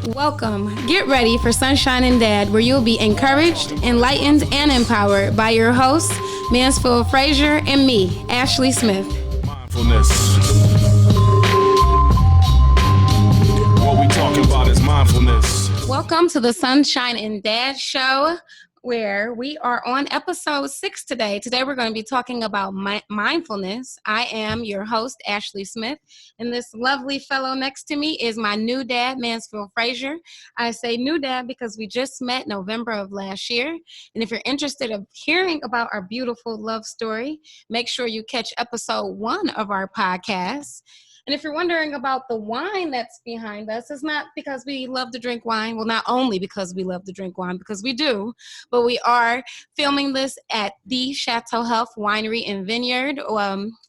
Welcome. Get ready for Sunshine and Dad, where you'll be encouraged, enlightened, and empowered by your hosts, Mansfield Frazier, and me, Ashley Smith. Mindfulness. What we talking about is mindfulness. Welcome to the Sunshine and Dad Show, where we are on episode 6 today. Today we're going to be talking about mindfulness. I am your host, Ashley Smith, and this lovely fellow next to me is my new dad, Mansfield Frazier. I say new dad because we just met November of last year, and if you're interested in hearing about our beautiful love story, make sure you catch episode 1 of our podcast. And if you're wondering about the wine that's behind us, it's not because we love to drink wine. Well, not only because we love to drink wine, because we do, but we are filming this at the Chateau Health Winery and Vineyard,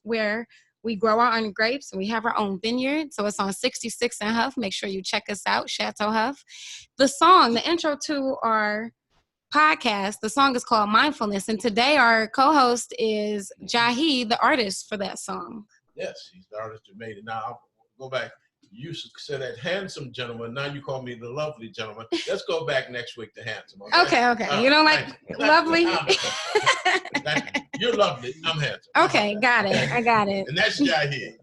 where we grow our own grapes and we have our own vineyard. So it's on 66 and Huff. Make sure you check us out, Chateau Huff. The song, the intro to our podcast, the song is called Mindfulness. And today our co-host is Jahi, the artist for that song. Yes, he's the artist who made it. Now, I'll go back. You used to say that handsome gentleman. Now you call me the lovely gentleman. Let's go back next week to handsome. Okay. You don't like lovely? You're lovely. I'm handsome. Okay, got it. I got it. And that's Jahi.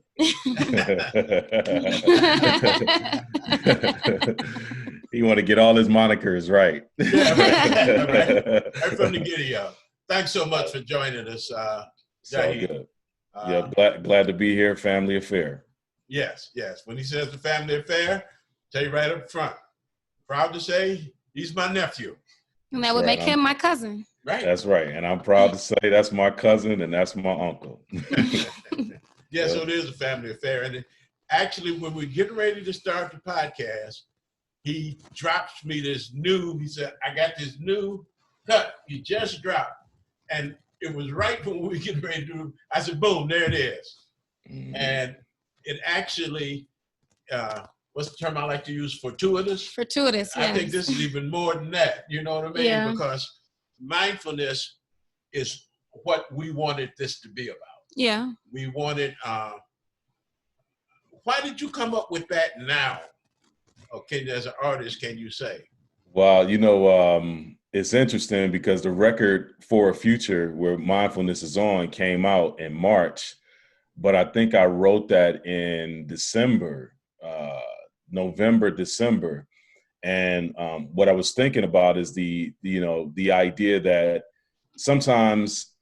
You want to get all his monikers right. Yeah, right from the giddy up. Thanks so much for joining us, Jahi. So good. Glad to be here. Family affair. Yes. When he says the family affair, tell you right up front. Proud to say he's my nephew. And that would make him my cousin. Right. That's right. And I'm proud to say that's my cousin and that's my uncle. Yeah, so it is a family affair. And actually, when we're getting ready to start the podcast, he drops me he said, I got this new cut. He just dropped. And it was right when we were getting ready to do, I said, boom, there it is. Mm-hmm. And it actually, what's the term I like to use? Fortuitous? Fortuitous, yes. I think this is even more than that. You know what I mean? Yeah. Because mindfulness is what we wanted this to be about. Yeah. We wanted, why did you come up with that now? Okay, as an artist, can you say? Well, it's interesting because the record For a Future, where mindfulness is on, came out in March, but I think I wrote that in December, November, December. And what I was thinking about is the idea that sometimes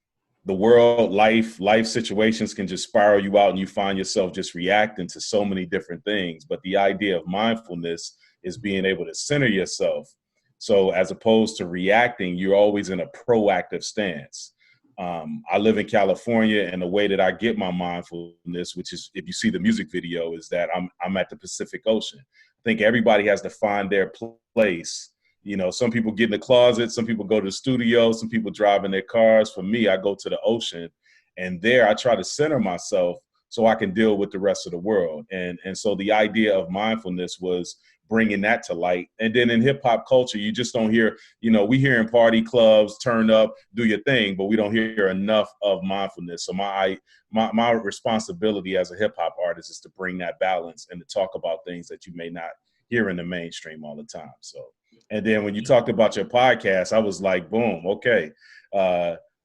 the world, life situations can just spiral you out and you find yourself just reacting to so many different things. But the idea of mindfulness is being able to center yourself. So as opposed to reacting, you're always in a proactive stance. I live in California, and the way that I get my mindfulness, which is, if you see the music video, is that I'm at the Pacific Ocean. I think everybody has to find their place. Some people get in the closet, some people go to the studio, some people drive in their cars. For me, I go to the ocean, and there I try to center myself so I can deal with the rest of the world. And so the idea of mindfulness was bringing that to light. And then in hip hop culture, you just don't hear, we hear in party clubs, turn up, do your thing, but we don't hear enough of mindfulness. So my responsibility as a hip hop artist is to bring that balance and to talk about things that you may not hear in the mainstream all the time. So, and then when you talked about your podcast, I was like, boom, okay.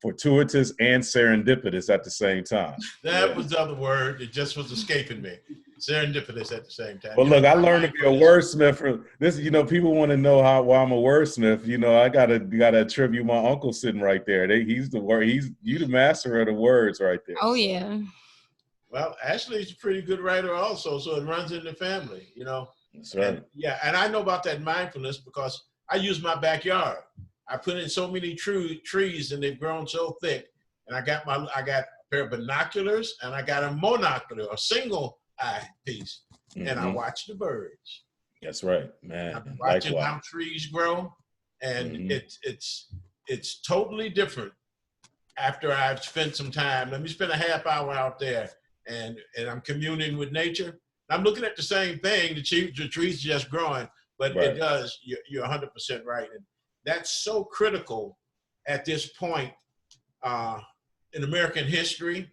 Fortuitous and serendipitous at the same time. That was the other word. It just was escaping me. Serendipitous at the same time. Well, look, I learned to be a wordsmith from this. People want to know why I'm a wordsmith. I gotta attribute my uncle sitting right there. You the master of the words right there. Oh yeah. Well, Ashley's a pretty good writer also, so it runs in the family. That's right. And I know about that mindfulness because I use my backyard. I put in so many trees and they've grown so thick. And I got a pair of binoculars and I got a monocular, a single eye piece. Mm-hmm. And I watch the birds. That's right, man. I'm watching how trees grow. And it's totally different after I've spent some time. Let me spend a half hour out there and I'm communing with nature. I'm looking at the same thing. The trees just growing, but right. It does. You're 100% right. And that's so critical at this point in American history.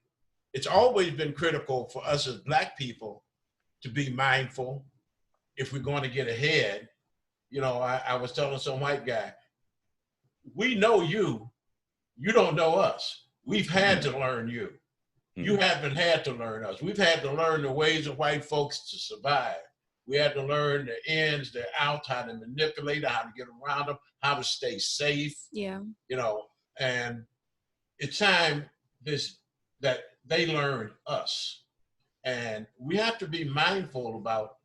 It's always been critical for us as Black people to be mindful. if we're going to get ahead. You know, I was telling some white guy, we know you, you don't know us. We've had to learn you. You haven't had to learn us. We've had to learn the ways of white folks to survive. We had to learn the ins, the outs, how to manipulate, how to get around them, how to stay safe. Yeah. You know, and it's time that they learn us. And we have to be mindful about,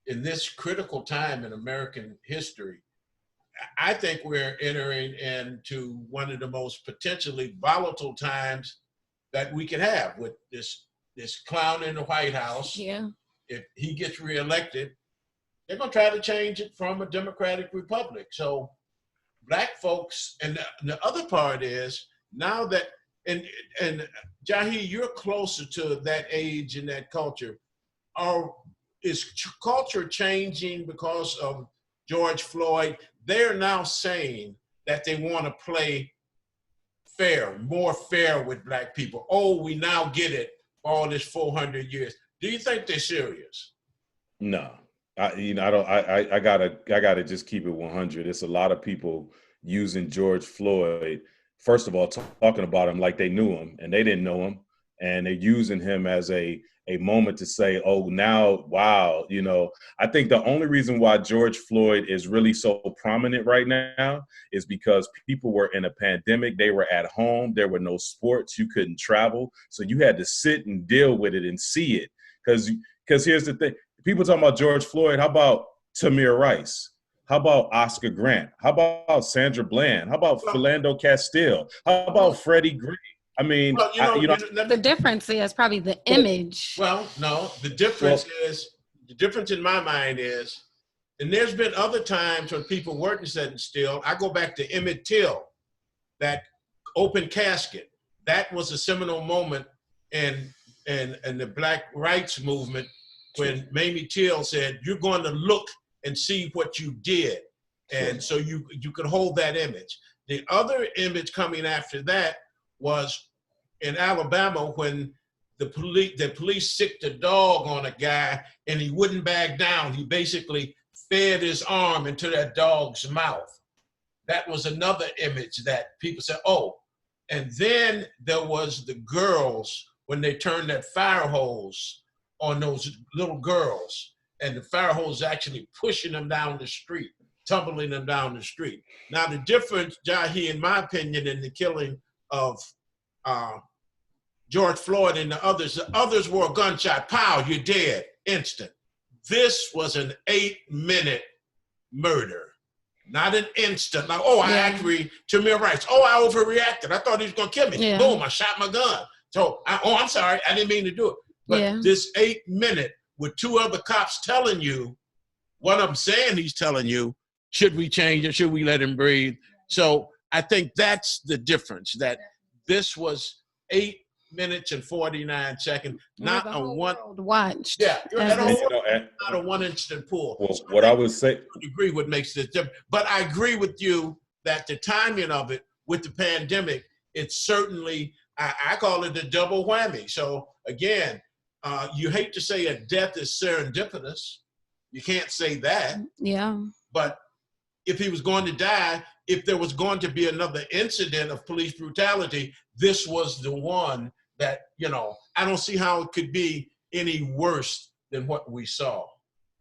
in this critical time in American history, I think we're entering into one of the most potentially volatile times that we can have with this clown in the White House. Yeah. If he gets reelected, they're going to try to change it from a democratic republic. So Black folks, and the other part is now that, and Jahi, you're closer to that age and that culture. Is culture changing because of George Floyd? They're now saying that they want to play fair, more fair with Black people. Oh, we now get it for all this 400 years. Do you think they're serious? No, I gotta just keep it 100. It's a lot of people using George Floyd, first of all, talking about him like they knew him, and they didn't know him, and they're using him as a moment to say, oh, now, wow, you know. I think the only reason why George Floyd is really so prominent right now is because people were in a pandemic. They were at home. There were no sports. You couldn't travel. So you had to sit and deal with it and see it. Because here's the thing. People talking about George Floyd. How about Tamir Rice? How about Oscar Grant? How about Sandra Bland? How about Philando Castile? How about Freddie Gray? I mean, well, the difference is probably the image. Well, no, the difference in my mind is, and there's been other times when people weren't sitting still. I go back to Emmett Till, that open casket. That was a seminal moment in the Black rights movement when Mamie Till said, you're going to look and see what you did. And so you could hold that image. The other image coming after that was in Alabama when the police sicked a dog on a guy and he wouldn't back down. He basically fed his arm into that dog's mouth. That was another image that people said, oh. And then there was the girls when they turned that fire hose on those little girls, and the fire hose actually pushing them down the street, tumbling them down the street. Now the difference, Jahi, in my opinion, in the killing of George Floyd and the others were a gunshot, pow, you're dead, instant. This was an 8-minute murder, not an instant. Like, oh, I agree, Tamir Rice. Oh, I overreacted. I thought he was gonna kill me. Yeah. Boom, I shot my gun. So, I'm sorry, I didn't mean to do it. But this 8-minute with two other cops telling you, one of them saying he's telling you, should we change it? Should we let him breathe? So I think that's the difference, that this was 8 minutes and 49 seconds, not a one watched. Yeah, not a one instant pull. Well, so what I would say, I agree what makes this different. But I agree with you that the timing of it with the pandemic, it's certainly, I call it a double whammy. So again, you hate to say a death is serendipitous. You can't say that. Yeah. But if he was going to die, if there was going to be another incident of police brutality, this was the one that, I don't see how it could be any worse than what we saw.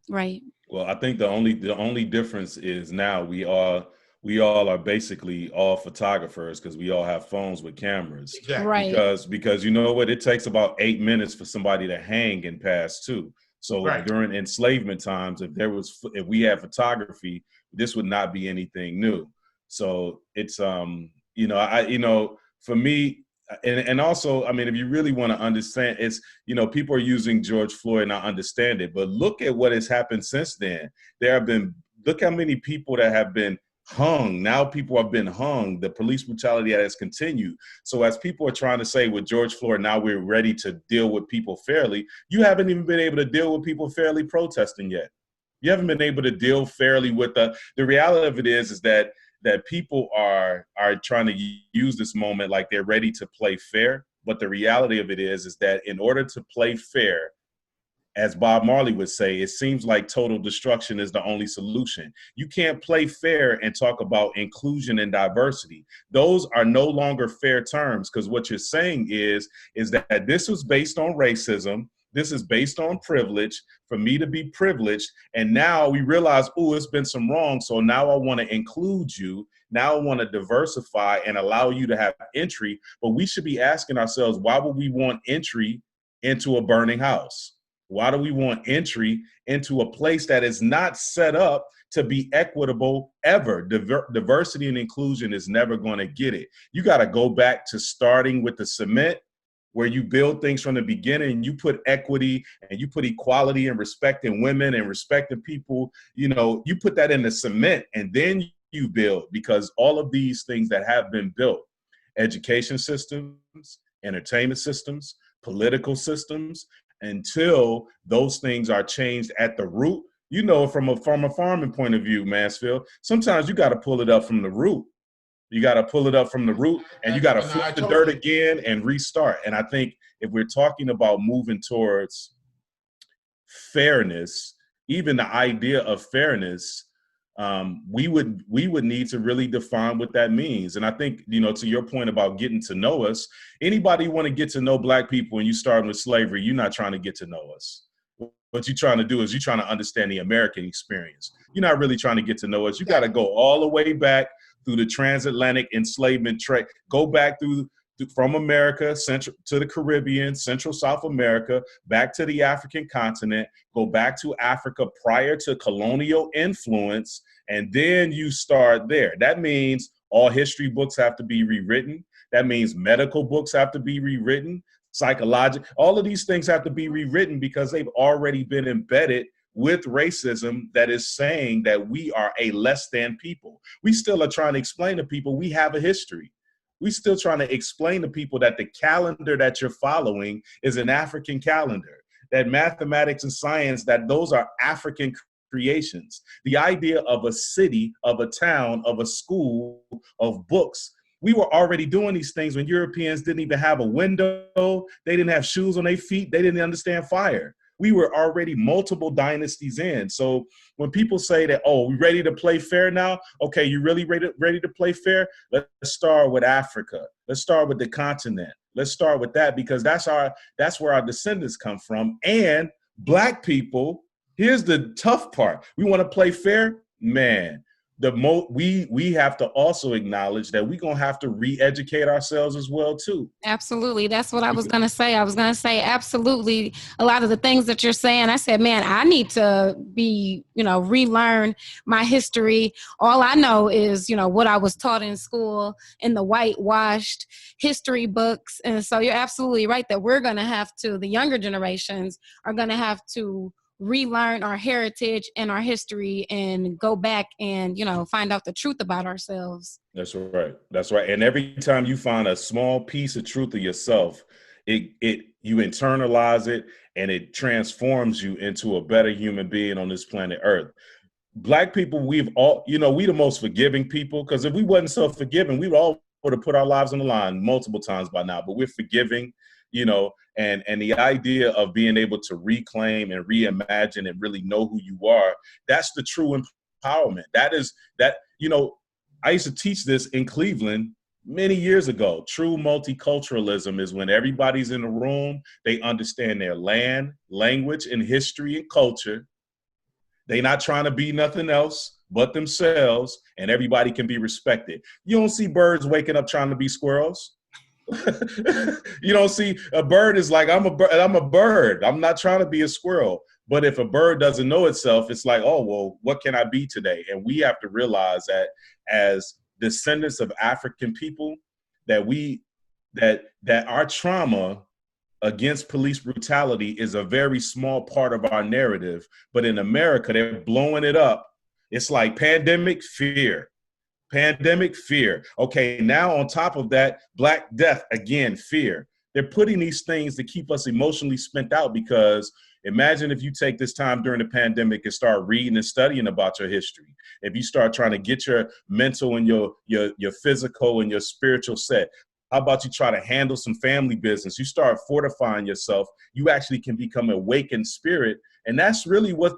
Right. Well, I think the only difference is now we all are basically all photographers because we all have phones with cameras. Exactly. Right. Because you know what? It takes about 8 minutes for somebody to hang and pass too. So during enslavement times, if we had photography, this would not be anything new. So it's for me, and also, I mean, if you really want to understand, it's, people are using George Floyd, and I understand it, but look at what has happened since then. Look how many people that have been hung. Now people have been hung. The police brutality has continued. So as people are trying to say with George Floyd, now we're ready to deal with people fairly, you haven't even been able to deal with people fairly protesting yet. You haven't been able to deal fairly with the reality of it is that people are trying to use this moment like they're ready to play fair. But the reality of it is that in order to play fair as Bob Marley would say, it seems like total destruction is the only solution. You can't play fair and talk about inclusion and diversity. Those are no longer fair terms, because what you're saying is that this was based on racism. This is based on privilege, for me to be privileged. And now we realize, oh, it's been some wrong. So now I want to include you. Now I want to diversify and allow you to have entry. But we should be asking ourselves, why would we want entry into a burning house? Why do we want entry into a place that is not set up to be equitable ever? Diversity and inclusion is never going to get it. You got to go back to starting with the cement, where you build things from the beginning, and you put equity and you put equality and respecting women and respecting people. You know, you put that in the cement, and then you build, because all of these things that have been built, education systems, entertainment systems, political systems, until those things are changed at the root. You know, from a farming point of view, Mansfield, sometimes you got to pull it up from the root. You got to pull it up from the root, and you got to flip the dirt again and restart. And I think if we're talking about moving towards fairness, even the idea of fairness, we would need to really define what that means. And I think, you know, to your point about getting to know us, anybody want to get to know Black people and you starting with slavery, you're not trying to get to know us. What you're trying to do is you're trying to understand the American experience. You're not really trying to get to know us. You got to go all the way back through the transatlantic enslavement trade, go back from America, central to the Caribbean, Central South America, back to the African continent, go back to Africa prior to colonial influence, and then you start there. That means all history books have to be rewritten. That means medical books have to be rewritten, psychological, all of these things have to be rewritten, because they've already been embedded with racism that is saying that we are a less than people. We still are trying to explain to people we have a history. We still trying to explain to people that the calendar that you're following is an African calendar, that mathematics and science, that those are African creations. The idea of a city, of a town, of a school, of books. We were already doing these things when Europeans didn't even have a window. They didn't have shoes on their feet. They didn't understand fire. We were already multiple dynasties in. So when people say that, oh, we ready to play fair now? Okay, you really ready to play fair? Let's start with Africa. Let's start with the continent. Let's start with that, because that's where our descendants come from. And Black people, here's the tough part. We want to play fair? Man, we have to also acknowledge that we're going to have to re-educate ourselves as well too. Absolutely. That's what I was going to say. I was going to say, absolutely. A lot of the things that you're saying, I said, man, I need to relearn my history. All I know is, what I was taught in school in the whitewashed history books. And so you're absolutely right that we're going to have to, the younger generations are going to have to relearn our heritage and our history and go back and, find out the truth about ourselves. That's right. That's right. And every time you find a small piece of truth of yourself, you internalize it and it transforms you into a better human being on this planet Earth. Black people, we the most forgiving people, because if we wasn't so forgiving, we would have put our lives on the line multiple times by now, but we're forgiving, and the idea of being able to reclaim and reimagine and really know who you are, that's the true empowerment. I used to teach this in Cleveland many years ago. True multiculturalism is when everybody's in the room, they understand their land, language, and history and culture. They're not trying to be nothing else but themselves, and everybody can be respected. You don't see birds waking up trying to be squirrels. You don't see a bird is like, I'm a bird. I'm not trying to be a squirrel. But if a bird doesn't know itself, it's like, oh, well, what can I be today? And we have to realize that as descendants of African people, that our trauma against police brutality is a very small part of our narrative. But in America, they're blowing it up. It's like pandemic fear. Pandemic fear. Okay, now on top of that, Black death, again, fear. They're putting these things to keep us emotionally spent out, because imagine if you take this time during the pandemic and start reading and studying about your history. If you start trying to get your mental and your physical and your spiritual set. How about you try to handle some family business? You start fortifying yourself. You actually can become awakened spirit. And that's really what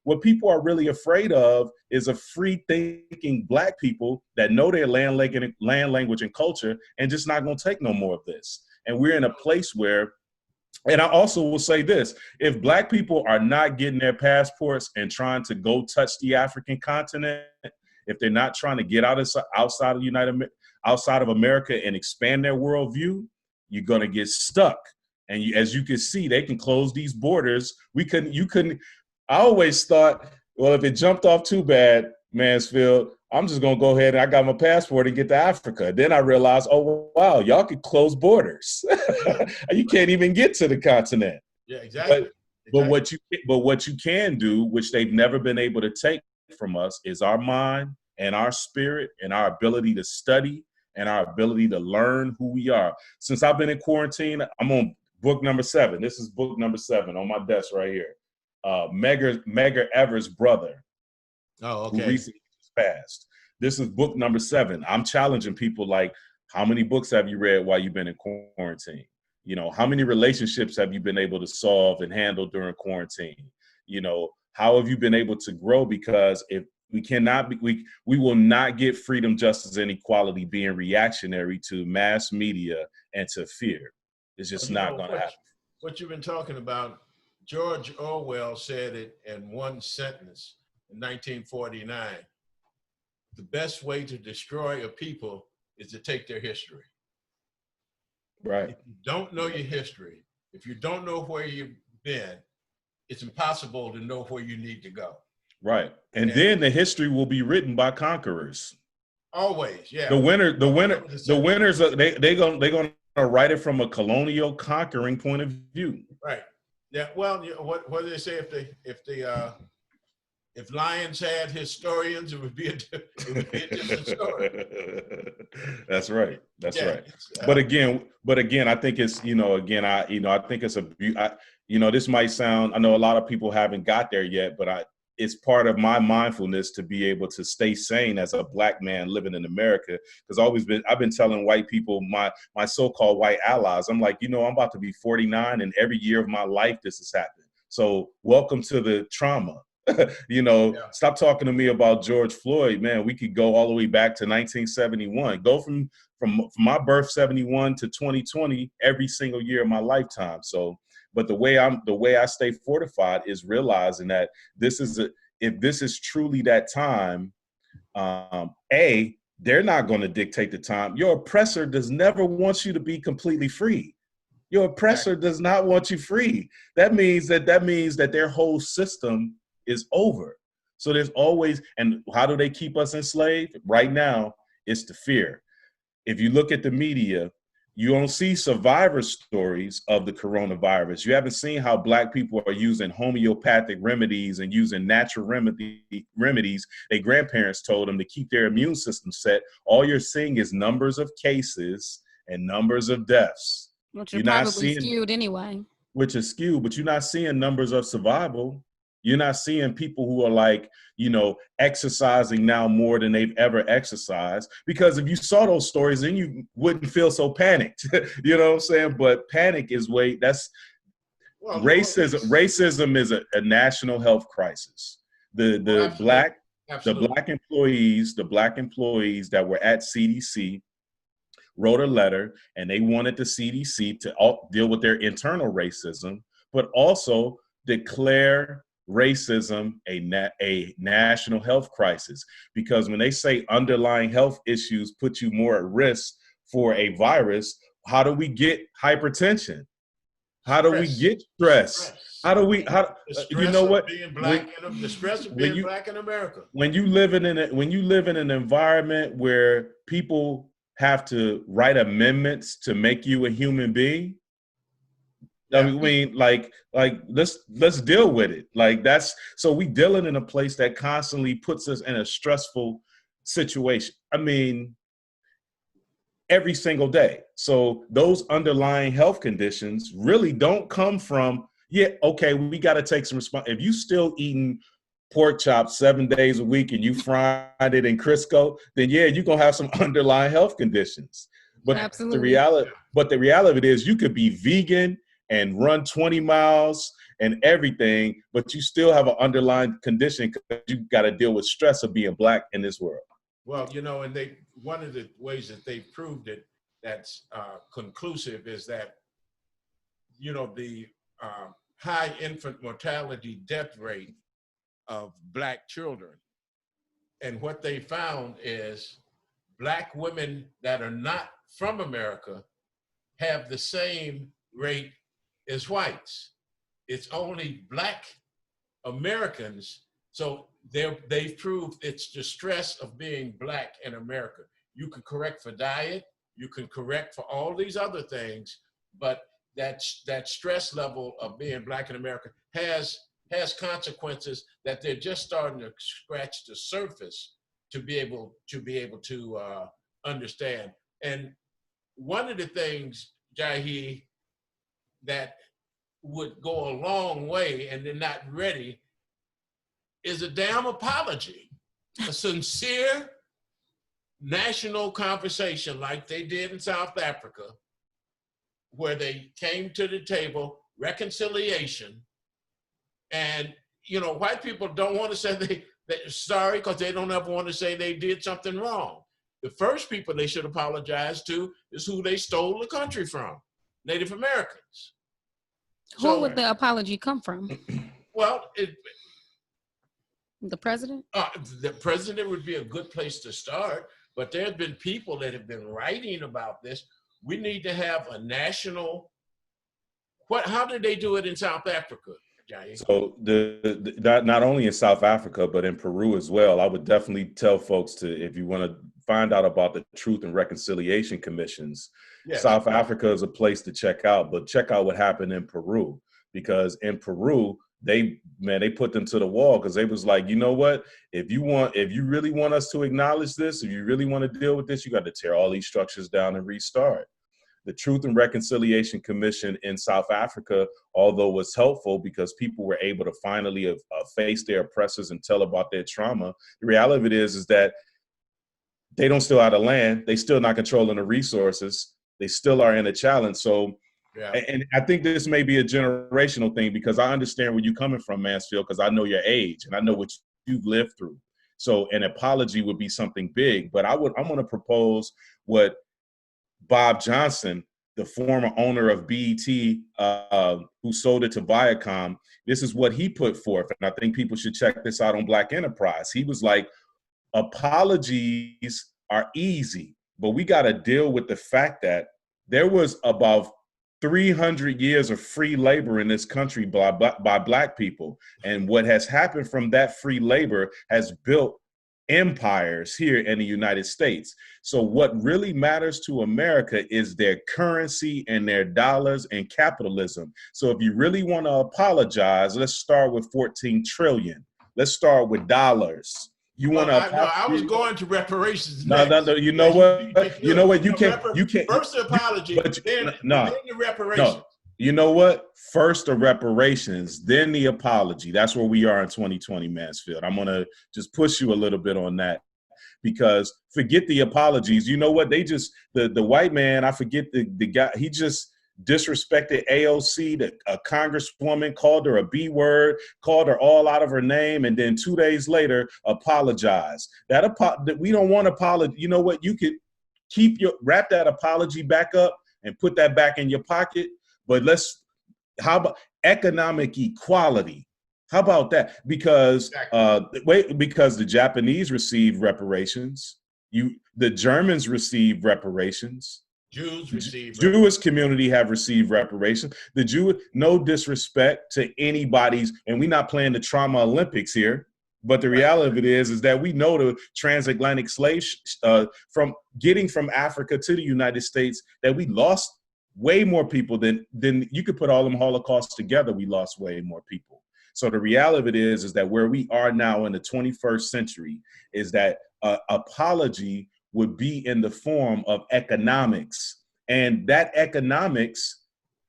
what people are really afraid of is a free thinking Black people that know their land, language, and culture and just not going to take no more of this. And we're in a place where, and I also will say this, if Black people are not getting their passports and trying to go touch the African continent, if they're not trying to get outside of America and expand their worldview, you're going to get stuck. And as you can see, they can close these borders. I always thought, well, if it jumped off too bad, Mansfield, I'm just going to go ahead and I got my passport and get to Africa. Then I realized, oh, wow, y'all could close borders. You can't even get to the continent. Yeah, exactly. But what you can do, which they've never been able to take from us, is our mind and our spirit and our ability to study and our ability to learn who we are. Since I've been in quarantine, I'm on book number 7. This is book number 7 on my desk right here. Medgar Evers' brother, who recently passed. This is book number 7. I'm challenging people like, how many books have you read while you've been in quarantine? You know, how many relationships have you been able to solve and handle during quarantine? You know, how have you been able to grow? Because if we will not get freedom, justice, and equality being reactionary to mass media and to fear. It's just not going to happen. What you've been talking about, George Orwell said it in one sentence in 1949. The best way to destroy a people is to take their history. Right. If you don't know your history, if you don't know where you've been, it's impossible to know where you need to go. Right. And then the history will be written by conquerors. Always, yeah. The winners, they're going to write it from a colonial conquering point of view. Right. Yeah. Well, you know, what do they say? If lions had historians, it would be a different story. That's right. That's right. But again, I think it's, I think it's this might sound, I know a lot of people haven't got there yet, but it's part of my mindfulness to be able to stay sane as a Black man living in America. Because I've been telling white people, my so-called white allies, I'm like, I'm about to be 49 and every year of my life this has happened. So welcome to the trauma. Stop talking to me about George Floyd, man. We could go all the way back to 1971. Go from my birth 71 to 2020 every single year of my lifetime. So, but the way I stay fortified is realizing that if this is truly that time, they're not going to dictate the time. Your oppressor does never want you to be completely free. Your oppressor does not want you free. That means that their whole system is over. So there's always, and how do they keep us enslaved? Right now, it's the fear. If you look at the media, you don't see survivor stories of the coronavirus. You haven't seen how Black people are using homeopathic remedies and using natural remedies their grandparents told them to keep their immune system set. All you're seeing is numbers of cases and numbers of deaths. Which are probably skewed anyway. Which is skewed, but you're not seeing numbers of survival. You're not seeing people who are like, exercising now more than they've ever exercised. Because if you saw those stories, then you wouldn't feel so panicked. You know what I'm saying? But panic is racism is a national health crisis. The black employees that were at CDC wrote a letter, and they wanted the CDC to deal with their internal racism, but also declare racism a national health crisis. Because when they say underlying health issues put you more at risk for a virus, how do we get hypertension? How do we get stress? How do we? You know what? The stress of being Black in America. When you live in an environment where people have to write amendments to make you a human being, I mean, like let's deal with it. So we dealing in a place that constantly puts us in a stressful situation. I mean, every single day. So those underlying health conditions really don't come from, we got to take some response. If you still eating pork chops 7 days a week and you fried it in Crisco, then you're going to have some underlying health conditions. But Absolutely. the reality of it is you could be vegan and run 20 miles and everything, but you still have an underlying condition because you got to deal with stress of being Black in this world. Well, and one of the ways that they've proved it that's conclusive is that, the high infant mortality death rate of Black children. And what they found is Black women that are not from America have the same rate as whites. It's only Black Americans. So they've proved it's the stress of being Black in America. You can correct for diet, you can correct for all these other things, but that stress level of being Black in America has consequences that they're just starting to scratch the surface to be able to understand. And one of the things, Jahi, that would go a long way and they're not ready is a damn apology, a sincere national conversation like they did in South Africa, where they came to the table, reconciliation. And, white people don't want to say they're sorry because they don't ever want to say they did something wrong. The first people they should apologize to is who they stole the country from, Native Americans. Who would the apology come from? Well, The president? The president would be a good place to start, but there have been people that have been writing about this. We need to have a national, how did they do it in South Africa, Jahi? So not only in South Africa, but in Peru as well. I would definitely tell folks to, if you want to find out about the Truth and Reconciliation Commissions, yes. South Africa is a place to check out, but check out what happened in Peru, because in Peru, they put them to the wall because they was like, you know what? If you really want us to acknowledge this, if you really want to deal with this, you got to tear all these structures down and restart. The Truth and Reconciliation Commission in South Africa, although was helpful because people were able to finally face their oppressors and tell about their trauma, the reality of it is that they don't still have the land. They still not controlling the resources. They still are in a challenge. So, yeah. And I think this may be a generational thing because I understand where you're coming from, Mansfield, because I know your age and I know what you've lived through. So an apology would be something big, but I'm going to propose what Bob Johnson, the former owner of BET, who sold it to Viacom, this is what he put forth. And I think people should check this out on Black Enterprise. He was like, apologies are easy, but we got to deal with the fact that there was about 300 years of free labor in this country by Black people. And what has happened from that free labor has built empires here in the United States. So what really matters to America is their currency and their dollars and capitalism. So if you really want to apologize, let's start with 14 trillion. Let's start with dollars. I was going to reparations. No. You know what? You can't. First the apology, then the reparations. No. You know what? First the reparations, then the apology. That's where we are in 2020, Mansfield. I'm gonna just push you a little bit on that because forget the apologies. You know what? They just the white man. I forget the guy. He just disrespected AOC, a congresswoman, called her a B word, called her all out of her name, and then 2 days later apologized. That we don't want apology. You know what? You could wrap that apology back up and put that back in your pocket. But how about economic equality? How about that? Because because the Japanese received reparations, the Germans received reparations. Jewish community have received reparations. No disrespect to anybody's, and we're not playing the trauma Olympics here, but the reality of it is that we know the transatlantic slaves from getting from Africa to the United States, that we lost way more people than you could put all them Holocausts together. We lost way more people. So the reality of it is that where we are now in the 21st century is that apology would be in the form of economics. And that economics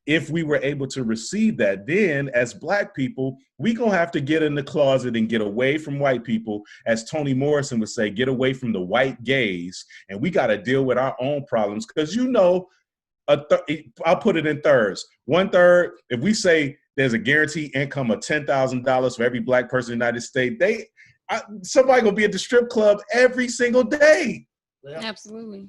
if we were able to receive that, then as Black people, we gonna have to get in the closet and get away from white people. As Toni Morrison would say, get away from the white gaze, and we got to deal with our own problems. Because I'll put it in thirds. 1/3, if we say there's a guaranteed income of $10,000 for every Black person in the United States, somebody gonna be at the strip club every single day. Yeah. Absolutely.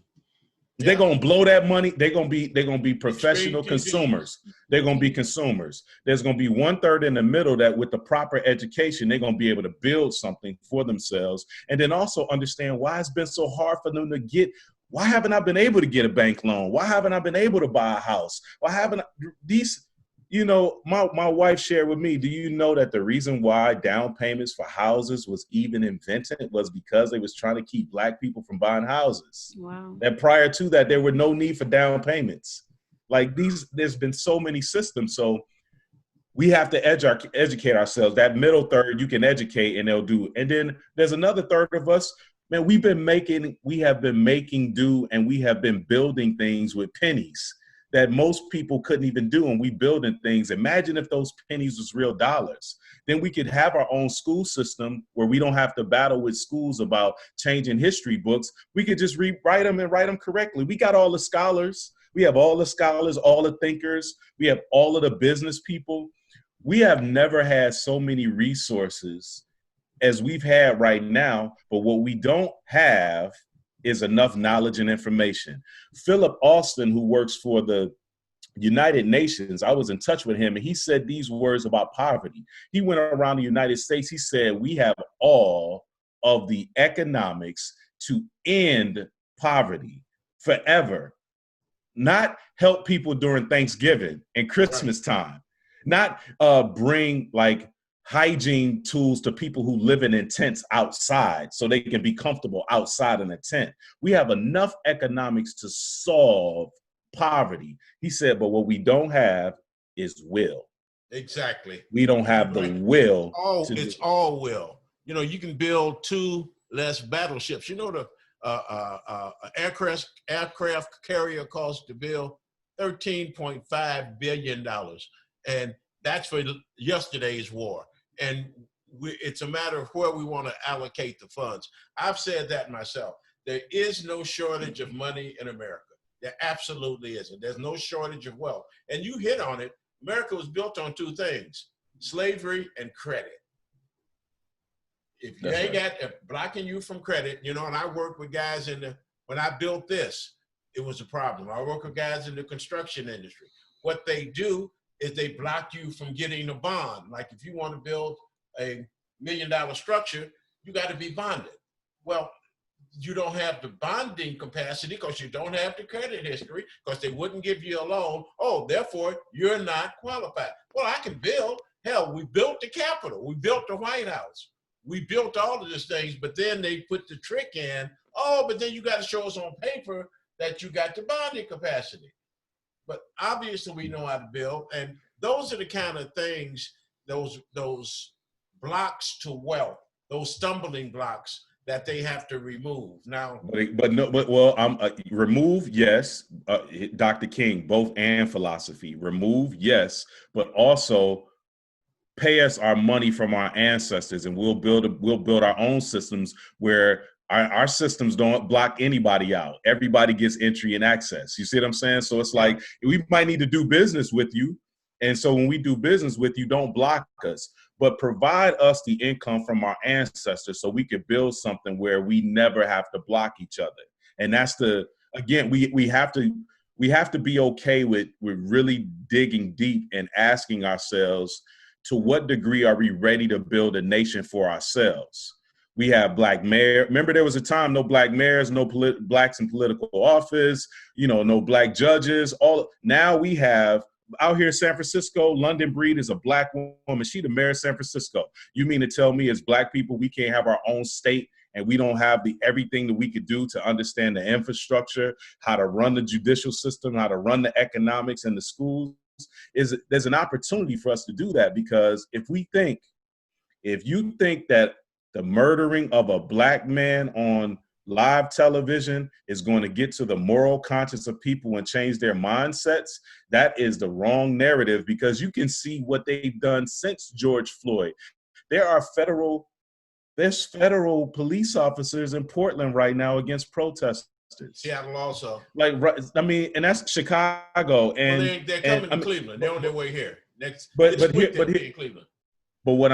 They're gonna blow that money. They're gonna be professional consumers. They're gonna be consumers. There's gonna be 1/3 in the middle that, with the proper education, they're gonna be able to build something for themselves, and then also understand why it's been so hard for them to get. Why haven't I been able to get a bank loan? Why haven't I been able to buy a house? Why haven't these? You know, my wife shared with me, do you know that the reason why down payments for houses was even invented was because they was trying to keep Black people from buying houses? Wow. And prior to that, there were no need for down payments. Like there's been so many systems. So we have to educate ourselves. That middle third, you can educate and they'll do. And then there's another third of us, man, we have been making do, and we have been building things with pennies that most people couldn't even do, and we building things. Imagine if those pennies was real dollars. Then we could have our own school system where we don't have to battle with schools about changing history books. We could just rewrite them and write them correctly. We got all the scholars. We have all the scholars, all the thinkers. We have all of the business people. We have never had so many resources as we've had right now, but what we don't have is enough knowledge and information. Philip Alston, who works for the United Nations, I was in touch with him, and he said these words about poverty. He went around the United States. He said, we have all of the economics to end poverty forever, not help people during Thanksgiving and Christmas time, not bring like hygiene tools to people who live in tents outside so they can be comfortable outside in a tent. We have enough economics to solve poverty. He said, but what we don't have is will. Exactly. We don't have the will. It's all will. You know, you can build 2 less battleships. You know, the aircraft carrier cost to build $13.5 billion. And that's for yesterday's war. And it's a matter of where we want to allocate the funds. I've said that myself. There is no shortage of money in America. There absolutely isn't. There's no shortage of wealth. And you hit on it. America was built on 2 things, slavery and credit. If you ain't got blocking you from credit, you know, and I work with guys when I built this, it was a problem. I work with guys in the construction industry. What they do is they block you from getting a bond. Like if you want to build a $1 million structure, you got to be bonded. Well, you don't have the bonding capacity because you don't have the credit history, because they wouldn't give you a loan. Oh, therefore, you're not qualified. Well, I can build. Hell, we built the Capitol. We built the White House. We built all of these things, but then they put the trick in. Oh, but then you got to show us on paper that you got the bonding capacity. But obviously we know how to build, and those are the kind of things, those blocks to wealth, those stumbling blocks that they have to remove. Now, remove, yes, Dr. King, both and philosophy. Remove, yes, but also pay us our money from our ancestors, and we'll build our own systems where our systems don't block anybody out. Everybody gets entry and access. You see what I'm saying? So it's like, we might need to do business with you. And so when we do business with you, don't block us, but provide us the income from our ancestors so we could build something where we never have to block each other. And that's again, we have to be okay with really digging deep and asking ourselves, to what degree are we ready to build a nation for ourselves? We have Black mayor. Remember, there was a time no Black mayors, no Blacks in political office, no Black judges. Now we have out here in San Francisco, London Breed is a Black woman. She the mayor of San Francisco. You mean to tell me as Black people, we can't have our own state and we don't have everything that we could do to understand the infrastructure, how to run the judicial system, how to run the economics and the schools? There's an opportunity for us to do that, because if you think that the murdering of a Black man on live television is going to get to the moral conscience of people and change their mindsets, that is the wrong narrative, because you can see what they've done since George Floyd. There's federal police officers in Portland right now against protesters. Seattle also. Like, I mean, and that's Chicago. And well, they're coming to Cleveland. They're on their way here. But Cleveland. But what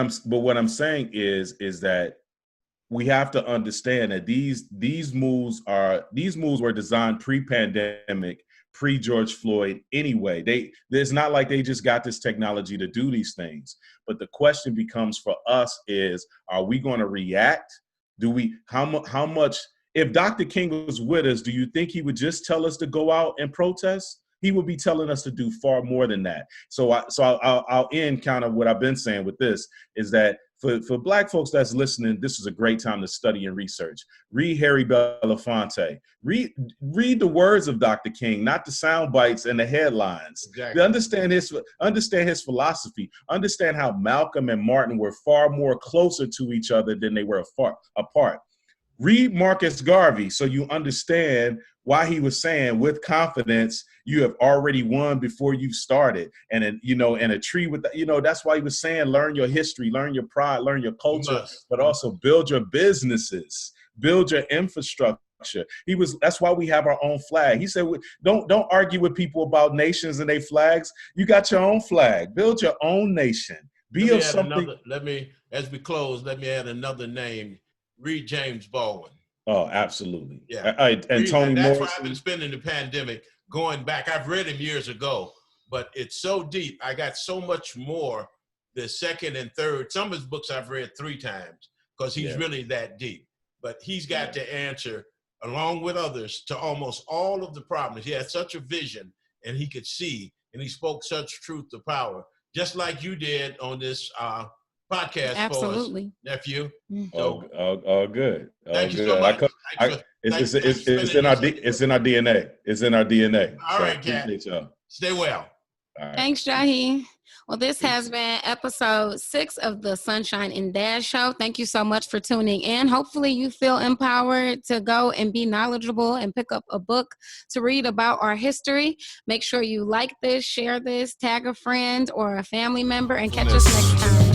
I'm saying is that we have to understand that these moves were designed pre-pandemic, pre-George Floyd anyway. It's not like they just got this technology to do these things. But the question becomes for us is, are we going to react? How much? If Dr. King was with us, do you think he would just tell us to go out and protest? He would be telling us to do far more than that. So I'll end kind of what I've been saying with this, is that for Black folks that's listening, this is a great time to study and research. Read Harry Belafonte. Read the words of Dr. King, not the sound bites and the headlines. Exactly. Understand his philosophy. Understand how Malcolm and Martin were far more closer to each other than they were apart. Read Marcus Garvey so you understand why he was saying with confidence, you have already won before you've started. And a tree with, that's why he was saying, learn your history, learn your pride, learn your culture, but also build your businesses, build your infrastructure. That's why we have our own flag. He said, don't argue with people about nations and their flags. You got your own flag, build your own nation. As we close, let me add another name. Read James Baldwin. Oh, absolutely. Yeah. And Toni Morrison. That's why I've been spending the pandemic going back. I've read him years ago, but it's so deep. I got so much more the second and third. Some of his books I've read 3 times because he's really that deep. But he's got to answer, along with others, to almost all of the problems. He had such a vision, and he could see, and he spoke such truth to power, just like you did on this podcast. Absolutely. For us, nephew. So, all good. Thank you so much. It's in our DNA. It's in our DNA. All right, Kat. Stay well. Right. Thanks, Jahi. Well, this has been episode 6 of the Sunshine and Dad Show. Thank you so much for tuning in. Hopefully you feel empowered to go and be knowledgeable and pick up a book to read about our history. Make sure you like this, share this, tag a friend or a family member, and catch us next time.